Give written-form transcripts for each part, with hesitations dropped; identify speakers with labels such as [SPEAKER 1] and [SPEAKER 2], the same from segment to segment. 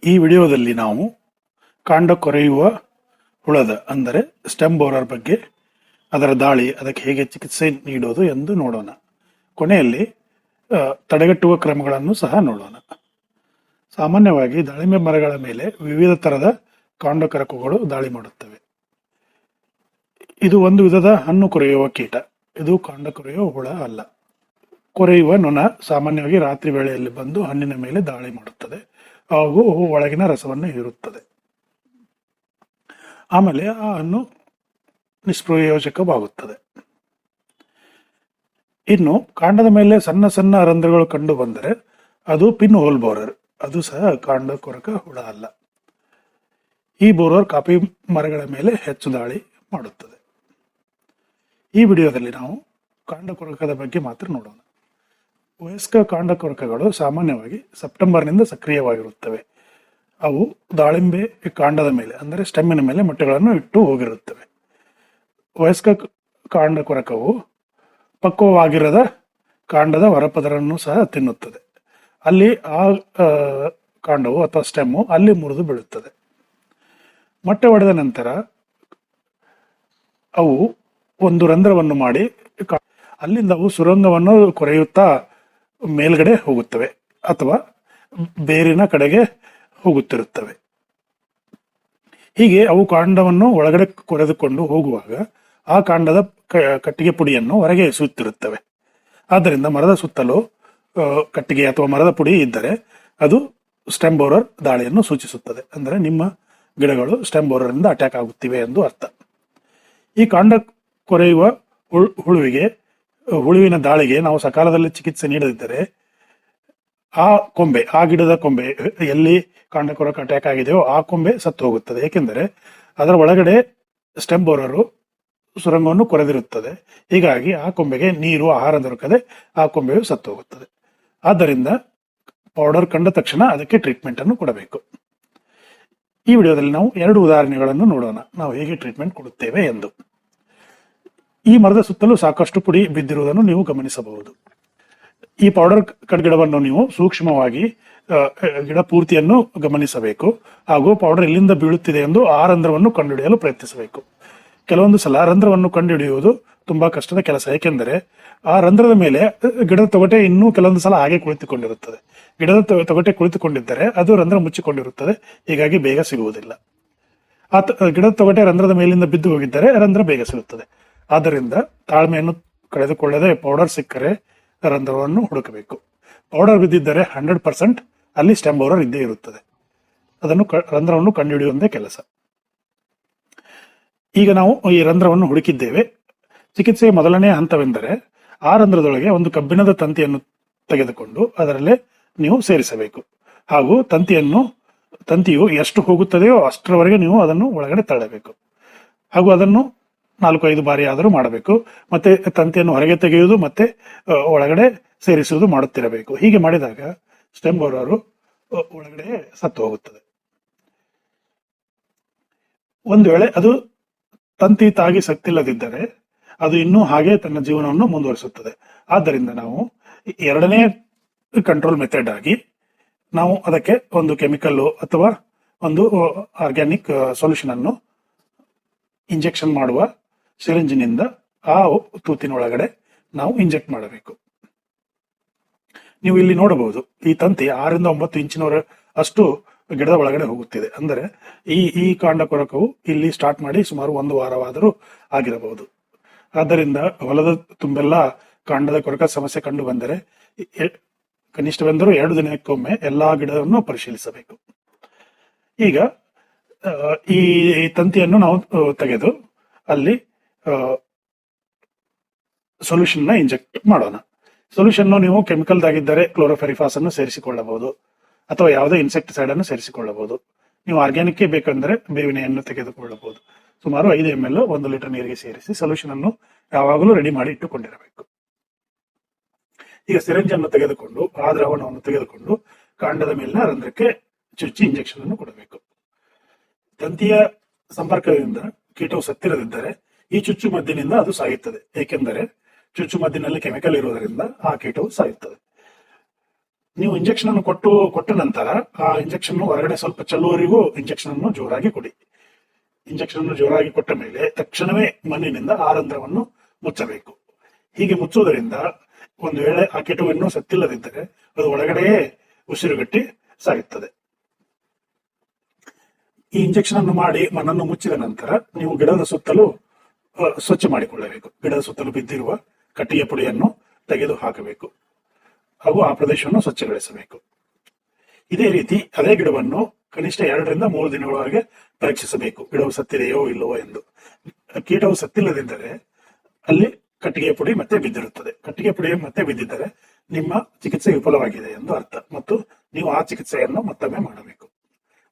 [SPEAKER 1] ಈ ವಿಡಿಯೋದಲ್ಲಿ ನಾವು ಕಾಂಡ ಕೊರೆಯುವ ಹುಳದ ಅಂದರೆ ಸ್ಟೆಮ್ ಬೋರರ್ ಬಗ್ಗೆ, ಅದರ ದಾಳಿ, ಅದಕ್ಕೆ ಹೇಗೆ ಚಿಕಿತ್ಸೆ ನೀಡೋದು ಎಂದು ನೋಡೋಣ. ಕೊನೆಯಲ್ಲಿ ತಡೆಗಟ್ಟುವ ಕ್ರಮಗಳನ್ನು ಸಹ ನೋಡೋಣ. ಸಾಮಾನ್ಯವಾಗಿ ದಾಳಿಂಬೆ ಮರಗಳ ಮೇಲೆ ವಿವಿಧ ತರದ ಕಾಂಡ ಕೊರಕಗಳು ದಾಳಿ ಮಾಡುತ್ತವೆ. ಇದು ಒಂದು ವಿಧದ ಹಣ್ಣು ಕೊರೆಯುವ ಕೀಟ. ಇದು ಕಾಂಡ ಕೊರೆಯುವ ಹುಳ ಅಲ್ಲ. ಕೊರೆಯುವ ನೊಣ ಸಾಮಾನ್ಯವಾಗಿ ರಾತ್ರಿ ವೇಳೆಯಲ್ಲಿ ಬಂದು ಹಣ್ಣಿನ ಮೇಲೆ ದಾಳಿ ಮಾಡುತ್ತದೆ ಹಾಗೂ ಒಳಗಿನ ರಸವನ್ನು ಹೀರುತ್ತದೆ. ಆಮೇಲೆ ಆ ಹಣ್ಣು ನಿಷ್ಪ್ರಯೋಜಕವಾಗುತ್ತದೆ. ಇನ್ನು ಕಾಂಡದ ಮೇಲೆ ಸಣ್ಣ ಸಣ್ಣ ರಂಧ್ರಗಳು ಕಂಡು ಬಂದರೆ ಅದು ಪಿನ್ ಹೋಲ್ ಬೋರರ್. ಅದು ಸಹ ಕಾಂಡ ಕೊರಕ ಹುಳ ಅಲ್ಲ. ಈ ಬೋರರ್ ಕಾಫಿ ಮರಗಳ ಮೇಲೆ ಹೆಚ್ಚು ದಾಳಿ ಮಾಡುತ್ತದೆ. ಈ ವಿಡಿಯೋದಲ್ಲಿ ನಾವು ಕಾಂಡ ಕೊರಕದ ಬಗ್ಗೆ ಮಾತ್ರ ನೋಡೋಣ. ವಯಸ್ಕ ಕಾಂಡ ಕೊರಕಗಳು ಸಾಮಾನ್ಯವಾಗಿ ಸೆಪ್ಟೆಂಬರ್ನಿಂದ ಸಕ್ರಿಯವಾಗಿರುತ್ತವೆ. ಅವು ದಾಳಿಂಬೆ ಕಾಂಡದ ಮೇಲೆ ಅಂದರೆ ಸ್ಟೆಮ್ಮಿನ ಮೇಲೆ ಮೊಟ್ಟೆಗಳನ್ನು ಇಟ್ಟು ಹೋಗಿರುತ್ತವೆ. ವಯಸ್ಕ ಕಾಂಡ ಕೊರಕವು ಪಕ್ವವಾಗಿರದ ಕಾಂಡದ ಹೊರಪದರನ್ನು ಸಹ ತಿನ್ನುತ್ತದೆ. ಅಲ್ಲಿ ಆ ಕಾಂಡವು ಅಥವಾ ಸ್ಟೆಮ್ಮು ಅಲ್ಲಿ ಮುರಿದು ಬೀಳುತ್ತದೆ. ಮೊಟ್ಟೆ ಒಡೆದ ನಂತರ ಅವು ಒಂದು ರಂಧ್ರವನ್ನು ಮಾಡಿ ಅಲ್ಲಿಂದ ಅವು ಸುರಂಗವನ್ನು ಕೊರೆಯುತ್ತಾ ಮೇಲ್ಗಡೆ ಹೋಗುತ್ತವೆ ಅಥವಾ ಬೇರಿನ ಕಡೆಗೆ ಹೋಗುತ್ತಿರುತ್ತವೆ. ಹೀಗೆ ಅವು ಕಾಂಡವನ್ನು ಒಳಗಡೆ ಕೊರೆದುಕೊಂಡು ಹೋಗುವಾಗ ಆ ಕಾಂಡದ ಕಟ್ಟಿಗೆ ಪುಡಿಯನ್ನು ಹೊರಗೆ ಎಸೆಯುತ್ತಿರುತ್ತವೆ. ಆದ್ದರಿಂದ ಮರದ ಸುತ್ತಲೂ ಕಟ್ಟಿಗೆ ಅಥವಾ ಮರದ ಪುಡಿ ಇದ್ದರೆ ಅದು ಸ್ಟೆಮ್ ಬೋರರ್ ದಾಳಿಯನ್ನು ಸೂಚಿಸುತ್ತದೆ. ಅಂದರೆ ನಿಮ್ಮ ಗಿಡಗಳು ಸ್ಟೆಮ್ ಬೋರರ್ ಇಂದ ಅಟ್ಯಾಕ್ ಆಗುತ್ತಿವೆ ಎಂದು ಅರ್ಥ. ಈ ಕಾಂಡ ಕೊರೆಯುವ ಹುಳುವಿನ ದಾಳಿಗೆ ನಾವು ಸಕಾಲದಲ್ಲಿ ಚಿಕಿತ್ಸೆ ನೀಡದಿದ್ದರೆ ಆ ಗಿಡದ ಕೊಂಬೆ ಎಲ್ಲಿ ಕಾಂಡ ಕೊರಕ ಅಟ್ಯಾಕ್ ಆಗಿದೆಯೋ ಆ ಕೊಂಬೆ ಸತ್ತು ಹೋಗುತ್ತದೆ. ಏಕೆಂದರೆ ಅದರ ಒಳಗಡೆ ಸ್ಟೆಮ್ ಬೋರರು ಸುರಂಗವನ್ನು ಕೊರೆದಿರುತ್ತದೆ. ಹೀಗಾಗಿ ಆ ಕೊಂಬೆಗೆ ನೀರು, ಆಹಾರ ದೊರಕದೆ ಆ ಕೊಂಬೆಯು ಸತ್ತು ಹೋಗುತ್ತದೆ. ಆದ್ದರಿಂದ ಪೌಡರ್ ಕಂಡ ತಕ್ಷಣ ಅದಕ್ಕೆ ಟ್ರೀಟ್ಮೆಂಟ್ ಅನ್ನು ಕೊಡಬೇಕು. ಈ ವಿಡಿಯೋದಲ್ಲಿ ನಾವು 2 ಉದಾಹರಣೆಗಳನ್ನು ನೋಡೋಣ, ನಾವು ಹೇಗೆ ಟ್ರೀಟ್ಮೆಂಟ್ ಕೊಡುತ್ತೇವೆ ಎಂದು. ಈ ಮರದ ಸುತ್ತಲೂ ಸಾಕಷ್ಟು ಪುಡಿ ಬಿದ್ದಿರುವುದನ್ನು ನೀವು ಗಮನಿಸಬಹುದು. ಈ ಪೌಡರ್ ಕಟ್ ಗಿಡವನ್ನು ನೀವು ಸೂಕ್ಷ್ಮವಾಗಿ ಗಿಡ ಪೂರ್ತಿಯನ್ನು ಗಮನಿಸಬೇಕು ಹಾಗೂ ಪೌಡರ್ ಎಲ್ಲಿಂದ ಬೀಳುತ್ತಿದೆ ಎಂದು ಆ ರಂಧ್ರವನ್ನು ಕಂಡುಹಿಡಿಯಲು ಪ್ರಯತ್ನಿಸಬೇಕು. ಕೆಲವೊಂದು ಸಲ ರಂಧ್ರವನ್ನು ಕಂಡುಹಿಡಿಯುವುದು ತುಂಬಾ ಕಷ್ಟದ ಕೆಲಸ. ಏಕೆಂದರೆ ಆ ರಂಧ್ರದ ಮೇಲೆ ಗಿಡದ ತೊಗಟೆ ಇನ್ನೂ ಕೆಲವೊಂದು ಸಲ ಹಾಗೆ ಕುಳಿತುಕೊಂಡಿರುತ್ತದೆ. ಗಿಡದ ತೊಗಟೆ ಕುಳಿತುಕೊಂಡಿದ್ದರೆ ಅದು ರಂಧ್ರ ಮುಚ್ಚಿಕೊಂಡಿರುತ್ತದೆ, ಹೀಗಾಗಿ ಬೇಗ ಸಿಗುವುದಿಲ್ಲ. ಗಿಡದ ತೊಗಟೆ ರಂಧ್ರದ ಮೇಲಿಂದ ಬಿದ್ದು ಹೋಗಿದ್ದರೆ ರಂಧ್ರ ಬೇಗ ಸಿಗುತ್ತದೆ. ಆದ್ದರಿಂದ ತಾಳ್ಮೆಯನ್ನು ಕಳೆದುಕೊಳ್ಳದೆ ಪೌಡರ್ ಸಿಕ್ಕರೆ ರಂಧ್ರವನ್ನು ಹುಡುಕಬೇಕು. ಪೌಡರ್ ಬಿದ್ದಿದ್ದರೆ 100% ಅಲ್ಲಿ ಸ್ಟೆಮ್ ಬೋರರ್ ಇದ್ದೇ ಇರುತ್ತದೆ. ರಂಧ್ರವನ್ನು ಕಂಡುಹಿಡಿಯುವಂತೆ ಕೆಲಸ. ಈಗ ನಾವು ಈ ರಂಧ್ರವನ್ನು ಹುಡುಕಿದ್ದೇವೆ. ಚಿಕಿತ್ಸೆಯ ಮೊದಲನೇ ಹಂತವೆಂದರೆ ಆ ರಂಧ್ರದೊಳಗೆ ಒಂದು ಕಬ್ಬಿಣದ ತಂತಿಯನ್ನು ತೆಗೆದುಕೊಂಡು ಅದರಲ್ಲೇ ನೀವು ಸೇರಿಸಬೇಕು ಹಾಗೂ ತಂತಿಯು ಎಷ್ಟು ಹೋಗುತ್ತದೆಯೋ ಅಷ್ಟರವರೆಗೆ ನೀವು ಅದನ್ನು ಒಳಗಡೆ ತಳ್ಳಬೇಕು ಹಾಗೂ ಅದನ್ನು 4-5 ಬಾರಿ ಆದರೂ ಮಾಡಬೇಕು. ಮತ್ತೆ ತಂತಿಯನ್ನು ಹೊರಗೆ ತೆಗೆಯುವುದು ಮತ್ತೆ ಒಳಗಡೆ ಸೇರಿಸುವುದು ಮಾಡುತ್ತಿರಬೇಕು. ಹೀಗೆ ಮಾಡಿದಾಗ ಸ್ಟೆಮ್ ಬೋರರು ಒಳಗಡೆ ಸತ್ತು ಹೋಗುತ್ತದೆ. ಒಂದು ವೇಳೆ ಅದು ತಂತಿ ತಾಗಿ ಸತ್ತಿಲ್ಲದಿದ್ದರೆ ಅದು ಇನ್ನೂ ಹಾಗೆ ತನ್ನ ಜೀವನವನ್ನು ಮುಂದುವರಿಸುತ್ತದೆ. ಆದ್ದರಿಂದ ನಾವು 2ನೇ ಕಂಟ್ರೋಲ್ ಮೆಥಡ್ ಆಗಿ ನಾವು ಅದಕ್ಕೆ ಒಂದು ಕೆಮಿಕಲ್ ಅಥವಾ ಒಂದು ಆರ್ಗ್ಯಾನಿಕ್ ಸೊಲ್ಯೂಷನ್ ಅನ್ನು ಇಂಜೆಕ್ಷನ್ ಮಾಡುವ ಸಿರಿಂಜಿನಿಂದ ಆ ತೂತಿನ ಒಳಗಡೆ ನಾವು ಇಂಜೆಕ್ಟ್ ಮಾಡಬೇಕು. ನೀವು ಇಲ್ಲಿ ನೋಡಬಹುದು, ಈ ತಂತಿ 6-9 ಇಂಚಿನವರ ಅಷ್ಟು ಗಿಡದ ಒಳಗಡೆ ಹೋಗುತ್ತಿದೆ. ಅಂದರೆ ಈ ಕಾಂಡ ಕೊರಕವು ಇಲ್ಲಿ ಸ್ಟಾರ್ಟ್ ಮಾಡಿ ಸುಮಾರು 1 ವಾರವಾದರೂ ಆಗಿರಬಹುದು. ಆದ್ದರಿಂದ ಹೊಲದ ತುಂಬೆಲ್ಲ ಕಾಂಡದ ಕೊರಕ ಸಮಸ್ಯೆ ಕಂಡು ಬಂದರೆ ಕನಿಷ್ಠವೆಂದರೂ 2 ದಿನಕ್ಕೊಮ್ಮೆ ಎಲ್ಲಾ ಗಿಡವನ್ನು ಪರಿಶೀಲಿಸಬೇಕು. ಈಗ ಈ ತಂತಿಯನ್ನು ನಾವು ತೆಗೆದು ಅಲ್ಲಿ ಸೊಲ್ಯೂಷನ್ ಇಂಜೆಕ್ಟ್ ಮಾಡೋಣ. ಸೊಲ್ಯೂಷನ್ ನೀವು ಕೆಮಿಕಲ್ ಆಗಿದ್ದರೆ ಕ್ಲೋರೋಫೆರಿಫಾಸ್ ಅನ್ನು ಸೇರಿಸಿಕೊಳ್ಳಬಹುದು ಅಥವಾ ಯಾವುದೇ ಇನ್ಸೆಕ್ಟಿಸೈಡ್ ಅನ್ನು ಸೇರಿಸಿಕೊಳ್ಳಬಹುದು. ನೀವು ಆರ್ಗ್ಯಾನಿಕ್ ಬೇಕಂದ್ರೆ ಬೇವಿನ ಎಣ್ಣೆ ತೆಗೆದುಕೊಳ್ಳಬಹುದು. ಸುಮಾರು 5 ml 1 ಲೀಟರ್ ನೀರಿಗೆ ಸೇರಿಸಿ ಸೊಲ್ಯೂಷನ್ ಅನ್ನು ಯಾವಾಗಲೂ ರೆಡಿ ಮಾಡಿ ಇಟ್ಟುಕೊಂಡಿರಬೇಕು. ಈಗ ಸಿರಿಂಜ್ ಅನ್ನು ತೆಗೆದುಕೊಂಡು ಆ ದ್ರಾವಣವನ್ನು ತೆಗೆದುಕೊಂಡು ಕಾಂಡದ ಮೇಲಿನ ರಂಧ್ರಕ್ಕೆ ಚುಚ್ಚಿ ಇಂಜೆಕ್ಷನ್ ಅನ್ನು ಕೊಡಬೇಕು. ತಂತಿಯ ಸಂಪರ್ಕದಿಂದ ಕೀಟವು ಸತ್ತಿರದಿದ್ದರೆ ಈ ಚುಚ್ಚು ಮದ್ದಿನಿಂದ ಅದು ಸಾಯುತ್ತದೆ. ಏಕೆಂದರೆ ಚುಚ್ಚು ಮದ್ದಿನಲ್ಲಿ ಕೆಮಿಕಲ್ ಇರುವುದರಿಂದ ಆ ಕೀಟವು ಸಾಯುತ್ತದೆ. ನೀವು ಇಂಜೆಕ್ಷನ್ ಅನ್ನು ಕೊಟ್ಟ ನಂತರ ಆ ಇಂಜೆಕ್ಷನ್ ಹೊರಗಡೆ ಸ್ವಲ್ಪ ಚೆಲ್ಲುವವರೆಗೂ ಇಂಜೆಕ್ಷನ್ ಅನ್ನು ಜೋರಾಗಿ ಕೊಡಿ. ಇಂಜೆಕ್ಷನ್ ಅನ್ನು ಜೋರಾಗಿ ಕೊಟ್ಟ ಮೇಲೆ ತಕ್ಷಣವೇ ಮಣ್ಣಿನಿಂದ ಆ ರಂಧ್ರವನ್ನು ಮುಚ್ಚಬೇಕು. ಹೀಗೆ ಮುಚ್ಚುವುದರಿಂದ ಒಂದು ವೇಳೆ ಆ ಕೀಟವು ಇನ್ನೂ ಸತ್ತಿಲ್ಲದಿದ್ದರೆ ಅದು ಒಳಗಡೆಯೇ ಉಸಿರುಗಟ್ಟಿ ಸಾಯುತ್ತದೆ. ಈ ಇಂಜೆಕ್ಷನ್ ಅನ್ನು ಮಾಡಿ ಮಣ್ಣನ್ನು ಮುಚ್ಚಿದ ನಂತರ ನೀವು ಗಿಡದ ಸುತ್ತಲೂ ಸ್ವಚ್ಛ ಮಾಡಿಕೊಳ್ಳಬೇಕು. ಗಿಡದ ಸುತ್ತಲೂ ಬಿದ್ದಿರುವ ಕಟ್ಟಿಗೆ ಪುಡಿಯನ್ನು ತೆಗೆದು ಹಾಕಬೇಕು ಹಾಗೂ ಆ ಪ್ರದೇಶವನ್ನು ಸ್ವಚ್ಛಗೊಳಿಸಬೇಕು. ಇದೇ ರೀತಿ ಅದೇ ಗಿಡವನ್ನು ಕನಿಷ್ಠ 2 ರಿಂದ 3 ದಿನಗಳವರೆಗೆ ಪರೀಕ್ಷಿಸಬೇಕು, ಗಿಡವು ಸತ್ತಿದೆಯೋ ಇಲ್ಲವೋ ಎಂದು. ಕೀಟವು ಸತ್ತಿಲ್ಲದಿದ್ದರೆ ಅಲ್ಲಿ ಕಟ್ಟಿಗೆ ಪುಡಿ ಮತ್ತೆ ಬಿದ್ದಿರುತ್ತದೆ. ಕಟ್ಟಿಗೆ ಪುಡಿ ಮತ್ತೆ ಬಿದ್ದಿದ್ದರೆ ನಿಮ್ಮ ಚಿಕಿತ್ಸೆ ವಿಫಲವಾಗಿದೆ ಎಂದು ಅರ್ಥ ಮತ್ತು ನೀವು ಆ ಚಿಕಿತ್ಸೆಯನ್ನು ಮತ್ತೊಮ್ಮೆ ಮಾಡಬೇಕು.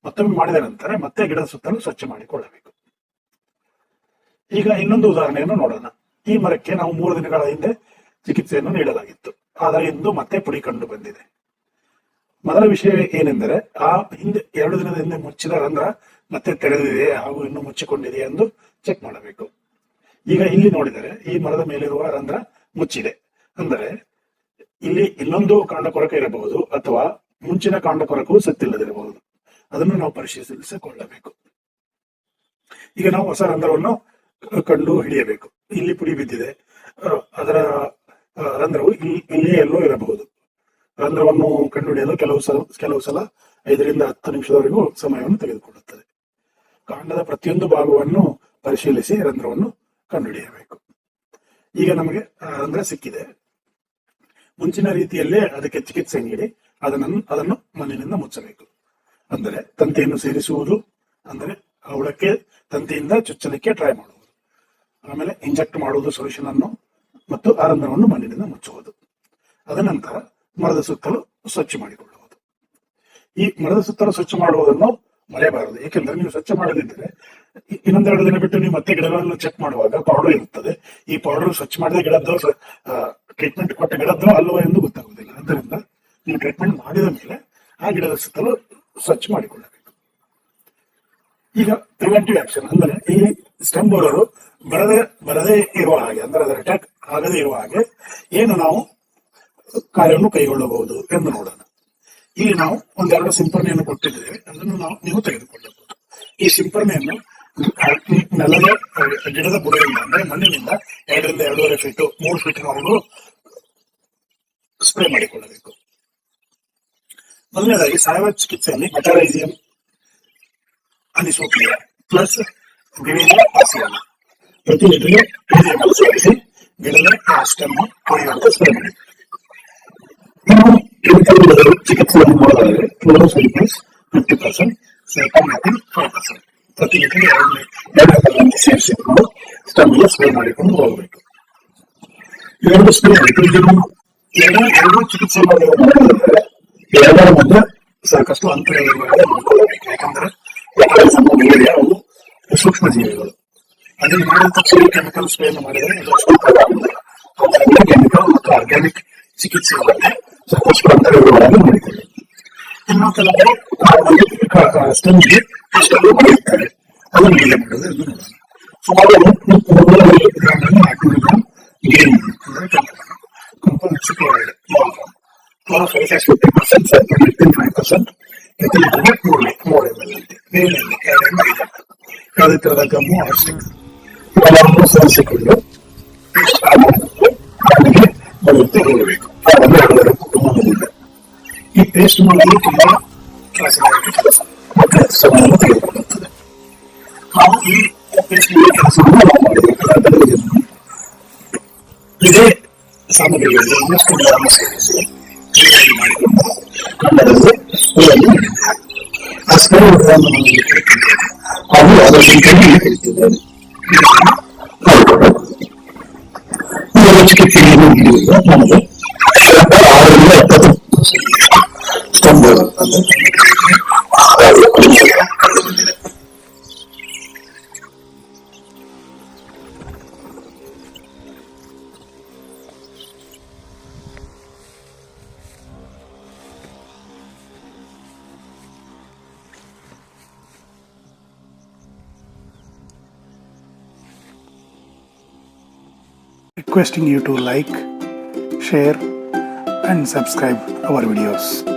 [SPEAKER 1] ಮತ್ತೊಮ್ಮೆ ಮಾಡಿದ ನಂತರ ಮತ್ತೆ ಗಿಡದ ಸುತ್ತಲೂ ಸ್ವಚ್ಛ ಮಾಡಿಕೊಳ್ಳಬೇಕು. ಈಗ ಇನ್ನೊಂದು ಉದಾಹರಣೆಯನ್ನು ನೋಡೋಣ. ಈ ಮರಕ್ಕೆ ನಾವು 3 ದಿನಗಳ ಹಿಂದೆ ಚಿಕಿತ್ಸೆಯನ್ನು ನೀಡಲಾಗಿತ್ತು, ಆದರೆ ಇಂದು ಮತ್ತೆ ಪುಡಿ ಕಂಡು ಬಂದಿದೆ. ಮೊದಲ ವಿಷಯ ಏನೆಂದರೆ ಆ ಹಿಂದೆ 2 ದಿನದ ಹಿಂದೆ ಮುಚ್ಚಿದ ರಂಧ್ರ ಮತ್ತೆ ತೆರೆದಿದೆ ಹಾಗೂ ಇನ್ನು ಮುಚ್ಚಿಕೊಂಡಿದೆ ಎಂದು ಚೆಕ್ ಮಾಡಬೇಕು. ಈಗ ಇಲ್ಲಿ ನೋಡಿದರೆ ಈ ಮರದ ಮೇಲಿರುವ ರಂಧ್ರ ಮುಚ್ಚಿದೆ, ಅಂದರೆ ಇಲ್ಲಿ ಇನ್ನೊಂದು ಕಾಂಡಕೊರಕ ಇರಬಹುದು ಅಥವಾ ಮುಂಚಿನ ಕಾಂಡಕೊರಕವು ಸತ್ತಿಲ್ಲದಿರಬಹುದು. ಅದನ್ನು ನಾವು ಪರಿಶೀಲಿಸಿಕೊಳ್ಳಬೇಕು. ಈಗ ನಾವು ಹೊಸ ರಂಧ್ರವನ್ನು ಕಂಡು ಹಿಡಿಯಬೇಕು. ಇಲ್ಲಿ ಪುಡಿ ಬಿದ್ದಿದೆ, ಅದರ ರಂಧ್ರವು ಇಲ್ಲಿಯೇ ಎಲ್ಲೋ ಇರಬಹುದು. ರಂಧ್ರವನ್ನು ಕಂಡುಹಿಡಿಯಲು ಕೆಲವು ಸಲ 5 ರಿಂದ 10 ನಿಮಿಷದವರೆಗೂ ಸಮಯವನ್ನು ತೆಗೆದುಕೊಳ್ಳುತ್ತದೆ. ಕಾಂಡದ ಪ್ರತಿಯೊಂದು ಭಾಗವನ್ನು ಪರಿಶೀಲಿಸಿ ರಂಧ್ರವನ್ನು ಕಂಡುಹಿಡಿಯಬೇಕು. ಈಗ ನಮಗೆ ರಂಧ್ರ ಸಿಕ್ಕಿದೆ. ಮುಂಚಿನ ರೀತಿಯಲ್ಲೇ ಅದಕ್ಕೆ ಚಿಕಿತ್ಸೆ ನೀಡಿ ಅದನ್ನು ಮಣ್ಣಿನಿಂದ ಮುಚ್ಚಬೇಕು. ಅಂದರೆ ತಂತಿಯನ್ನು ಸೇರಿಸುವುದು, ಅಂದರೆ ಅವಳಕ್ಕೆ ತಂತಿಯಿಂದ ಚುಚ್ಚಲಿಕ್ಕೆ ಟ್ರೈ ಮಾಡುವುದು, ಆಮೇಲೆ ಇಂಜೆಕ್ಟ್ ಮಾಡುವುದು ಸೊಲ್ಯೂಷನ್ ಅನ್ನು ಮತ್ತು ಆ ರಂಧ್ರವನ್ನು ಮಣ್ಣಿನಿಂದ ಮುಚ್ಚುವುದು. ಅದನಂತರ ಮರದ ಸುತ್ತಲೂ ಸ್ವಚ್ಛ ಮಾಡಿಕೊಳ್ಳುವುದು. ಈ ಮರದ ಸುತ್ತಲೂ ಸ್ವಚ್ಛ ಮಾಡುವುದನ್ನು ಮರೆಯಬಾರದು, ಏಕೆಂದರೆ ನೀವು ಸ್ವಚ್ಛ ಮಾಡದಿದ್ದರೆ ಇನ್ನೊಂದೆರಡು ದಿನ ಬಿಟ್ಟು ನೀವು ಮತ್ತೆ ಗಿಡಗಳನ್ನು ಚೆಕ್ ಮಾಡುವಾಗ ಪೌಡರ್ ಇರುತ್ತದೆ. ಈ ಪೌಡರ್ ಸ್ವಚ್ಛ ಮಾಡಿದ ಗಿಡದ್ದು ಟ್ರೀಟ್ಮೆಂಟ್ ಕೊಟ್ಟ ಗಿಡದ್ದು ಅಲ್ಲವೋ ಎಂದು ಗೊತ್ತಾಗುವುದಿಲ್ಲ. ಆದ್ದರಿಂದ ನೀವು ಟ್ರೀಟ್ಮೆಂಟ್ ಮಾಡಿದ ಮೇಲೆ ಆ ಗಿಡದ ಸುತ್ತಲೂ ಸ್ವಚ್ಛ ಮಾಡಿಕೊಳ್ಳಬೇಕು. ಈಗ ಪ್ರಿವೆಂಟಿವ್ ಆಕ್ಷನ್ ಅಂದರೆ ಈ ಸ್ಟೆಮ್ ಬೋರರು ಬರದೇ ಇರುವ ಹಾಗೆ, ಅಂದರೆ ಅದರ ಅಟ್ಯಾಕ್ ಆಗದೇ ಇರುವ ಹಾಗೆ ಏನು ನಾವು ಕಾರ್ಯವನ್ನು ಕೈಗೊಳ್ಳಬಹುದು ಎಂದು ನೋಡೋಣ. ಇಲ್ಲಿ ನಾವು 1-2 ಸಿಂಪರಣೆಯನ್ನು ಕೊಟ್ಟಿದ್ದೇವೆ, ಅದನ್ನು ನೀವು ತೆಗೆದುಕೊಳ್ಳಬಹುದು. ಈ ಸಿಂಪರಣೆಯನ್ನು ನೆಲದ ಗಿಡದ ಬುಡದಿಂದ ಅಂದ್ರೆ ಮಣ್ಣಿನಿಂದ 2 ರಿಂದ 2.5 ಫೀಟ್ 3 ಫೀಟ್ನವರೆಗೂ ಸ್ಪ್ರೇ ಮಾಡಿಕೊಳ್ಳಬೇಕು. ಮೊದಲನೇದಾಗಿ ಸಾವಯವ ಚಿಕಿತ್ಸೆಯಲ್ಲಿ ಮೆಟಾರೈಸಿಯಂ ಅನಿಸೋಕ್ಲಿಯಾ ಪ್ಲಸ್ ವಿವೇರಿಯಾ ಆಸಿಯಾನ ಪ್ರತಿ ಲೀಟರ್ಗೆ 5 ml ಸೇರಿಸಿ ಗಿಡದ ಸ್ಟೆಮ್ ಕೊಯ್ಯುವಂತೆ ಸ್ಪ್ರೇ ಮಾಡಿ. ಇನ್ನು ಕೆಮಿಕಲ್ ಚಿಕಿತ್ಸೆಯನ್ನು ನೋಡೋದಾದರೆ ಕ್ಲೋರೋಸೈಕ್ಲಿಸ್ 50%, ಸೈಕೋಮ್ಯಾಟಿನ್ 5%. ಪ್ರತಿ ಲೀಟರ್ಗೆ 2 ml ಸೇರಿಸಿಕೊಂಡು ಸ್ಟೆಮ್ಗೆ ಸ್ಪ್ರೇ ಮಾಡಿಕೊಂಡು ಹೋಗಬೇಕು. 2 ಸ್ಪ್ರೇ ಎರಡು ಚಿಕಿತ್ಸೆ ಮಾಡೋದಾದರೆ 2 ಮಧ್ಯೆ ಸಾಕಷ್ಟು ಅಂತರ ಇರುವಂತೆ ನೋಡಿಕೊಳ್ಳಬೇಕು. ಯಾಕಂದ್ರೆ ಅವು ಸೂಕ್ಷ್ಮ ಜೀವಿಗಳು. ಅದನ್ನು ಮಾಡಿದ ತಕ್ಷಣ ಕೆಮಿಕಲ್ ಸ್ಪ್ರೇ ಮಾಡಿದರೆ ಕೆಮಿಕಲ್ ಮತ್ತು ಆರ್ಗ್ಯಾನಿಕ್ ಚಿಕಿತ್ಸೆ ಬಗ್ಗೆ ಸಾಕಷ್ಟು ಅಂತರ ಇರುವುದಾಗಿ ನೋಡಿಕೊಳ್ಳಿ. ಇನ್ನು ಕೆಲವರು ಸ್ಟೆಮ್ಗೆ ಎಷ್ಟೆಲ್ಲೂ ಬರೆಯುತ್ತಾರೆ, ಅದನ್ನು ಹೇಗೆ ಮಾಡೋದು ಎಂದು ನೋಡೋಣ. ಸುಮಾರು 400 ಗ್ರಾಮ್ ಗೇನ್ ಅಂದರೆ ಕಂಪೋನೆಂಟ್ಸ್ ಕ್ಲೋರೈಡ್, ಕ್ಲೋರೋಫೈರಿಫಾಸ್ 50%, ಸೈಪರ್ಮೆಥಿನ್ 5%, ಪ್ರತಿ ಲೀಟರ್ಗೆ 3 ml ಅಂತೆ. ಬೇರೆಯಲ್ಲಿ 2 ml ಯಾವುದೇ ತರಹದ ಗಮ್ಮು ಆರ್ಸ್ಟಿಕ್ ಇವೆಲ್ಲವನ್ನು ಸೇರಿಸಿಕೊಂಡು ಪೇಸ್ಟ್ ಆಗಿ ಬರುತ್ತೆ ಹೋಗಬೇಕು. ಈ ಪೇಸ್ಟ್ ಮಾಡಲು ತುಂಬಾ ಕೆಲಸ ಮತ್ತೆ ಸಮಯವನ್ನು ತೆಗೆದುಕೊಳ್ಳುತ್ತದೆ. ನಾವು ಈ ಪೇಸ್ಟ್ ಕೆಲಸವನ್ನು ನಾವು ಮಾಡಬೇಕಾದ ಇದೇ ಸಾಮಗ್ರಿಗಳಿಗೆ ಇನ್ನಷ್ಟು ಸೇರಿಸಿ ಮಾಡಿಕೊಂಡು ಕನ್ನಡದಲ್ಲಿ ಆ ಸ್ಪ್ರೇ ಹಾಗೂ ಅದರ ಸಂಖ್ಯೆಯನ್ನು ಕರೀತಿದ್ದೇನೆ. ಚಿಕಿತ್ಸೆಯನ್ನು ನೀಡುವುದು ನಮಗೆ 6 ರಿಂದ 20 ಸ್ಟೆಮ್ ಬೋರರ್ ಕಂಡುಬಂದಿದೆ.
[SPEAKER 2] Requesting you to like, share
[SPEAKER 1] and subscribe our videos.